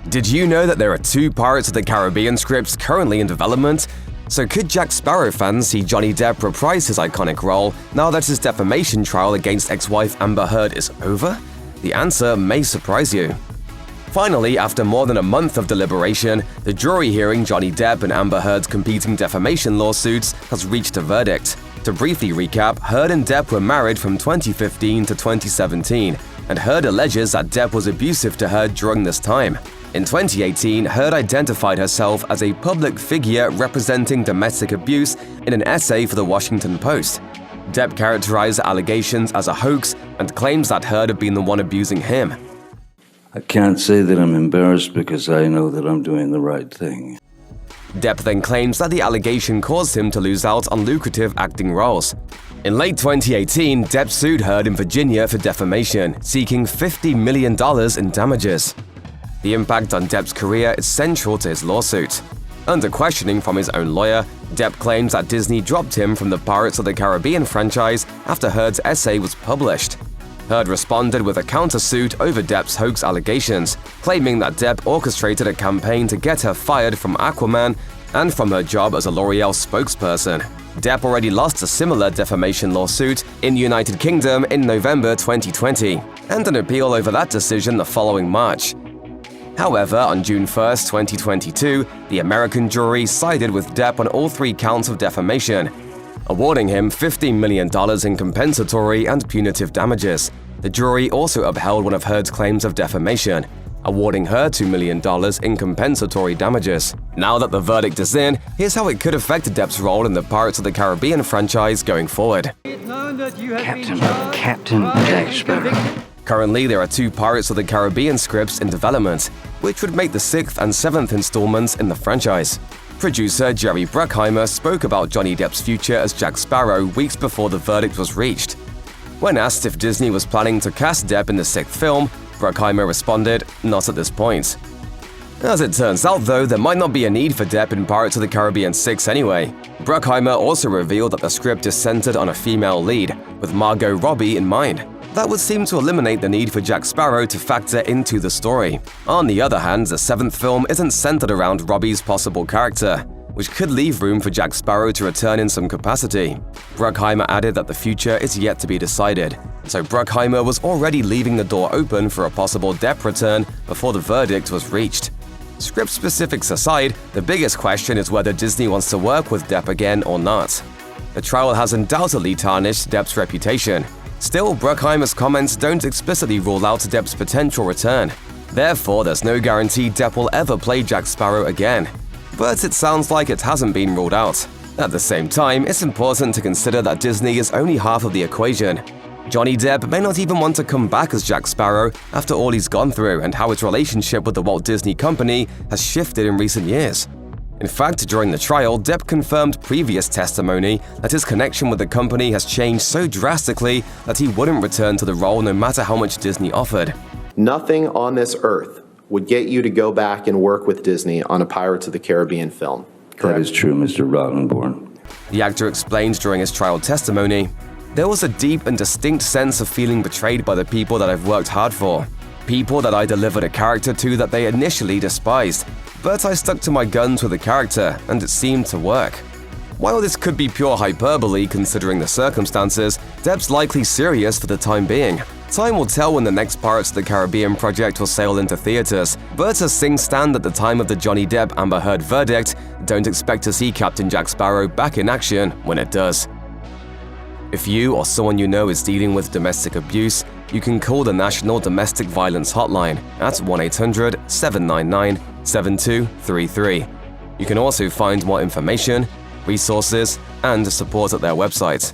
Did you know that there are 2 Pirates of the Caribbean scripts currently in development? So could Jack Sparrow fans see Johnny Depp reprise his iconic role now that his defamation trial against ex-wife Amber Heard is over? The answer may surprise you. Finally, after more than a month of deliberation, the jury hearing Johnny Depp and Amber Heard's competing defamation lawsuits has reached a verdict. To briefly recap, Heard and Depp were married from 2015 to 2017, and Heard alleges that Depp was abusive to her during this time. In 2018, Heard identified herself as a public figure representing domestic abuse in an essay for The Washington Post. Depp characterized the allegations as a hoax and claims that Heard had been the one abusing him. I can't say that I'm embarrassed because I know that I'm doing the right thing. Depp then claims that the allegation caused him to lose out on lucrative acting roles. In late 2018, Depp sued Heard in Virginia for defamation, seeking $50 million in damages. The impact on Depp's career is central to his lawsuit. Under questioning from his own lawyer, Depp claims that Disney dropped him from the Pirates of the Caribbean franchise after Heard's essay was published. Heard responded with a countersuit over Depp's hoax allegations, claiming that Depp orchestrated a campaign to get her fired from Aquaman and from her job as a L'Oreal spokesperson. Depp already lost a similar defamation lawsuit in the United Kingdom in November 2020, and an appeal over that decision the following March. However, on June 1, 2022, the American jury sided with Depp on all 3 counts of defamation, awarding him $15 million in compensatory and punitive damages. The jury also upheld one of Heard's claims of defamation, awarding her $2 million in compensatory damages. Now that the verdict is in, here's how it could affect Depp's role in the Pirates of the Caribbean franchise going forward. Captain Jack Sparrow. Currently, there are 2 Pirates of the Caribbean scripts in development, which would make the 6th and 7th installments in the franchise. Producer Jerry Bruckheimer spoke about Johnny Depp's future as Jack Sparrow weeks before the verdict was reached. When asked if Disney was planning to cast Depp in the 6th film, Bruckheimer responded, "Not at this point." As it turns out, though, there might not be a need for Depp in Pirates of the Caribbean 6 anyway. Bruckheimer also revealed that the script is centered on a female lead, with Margot Robbie in mind. That would seem to eliminate the need for Jack Sparrow to factor into the story. On the other hand, the 7th film isn't centered around Robbie's possible character, which could leave room for Jack Sparrow to return in some capacity. Bruckheimer added that the future is yet to be decided, so Bruckheimer was already leaving the door open for a possible Depp return before the verdict was reached. Script specifics aside, the biggest question is whether Disney wants to work with Depp again or not. The trial has undoubtedly tarnished Depp's reputation. Still, Bruckheimer's comments don't explicitly rule out Depp's potential return. Therefore, there's no guarantee Depp will ever play Jack Sparrow again. But it sounds like it hasn't been ruled out. At the same time, it's important to consider that Disney is only half of the equation. Johnny Depp may not even want to come back as Jack Sparrow after all he's gone through and how his relationship with the Walt Disney Company has shifted in recent years. In fact, during the trial, Depp confirmed previous testimony that his connection with the company has changed so drastically that he wouldn't return to the role no matter how much Disney offered. Nothing on this earth would get you to go back and work with Disney on a Pirates of the Caribbean film. Correct? That is true, Mr. Rottenborn. The actor explained during his trial testimony, "There was a deep and distinct sense of feeling betrayed by the people that I've worked hard for. People that I delivered a character to that they initially despised. But I stuck to my guns with the character, and it seemed to work." While this could be pure hyperbole considering the circumstances, Depp's likely serious for the time being. Time will tell when the next Pirates of the Caribbean project will sail into theaters, but as things stand at the time of the Johnny Depp-Amber Heard verdict, don't expect to see Captain Jack Sparrow back in action when it does. If you or someone you know is dealing with domestic abuse, you can call the National Domestic Violence Hotline at 1-800-799-7233. You can also find more information, resources, and support at their website,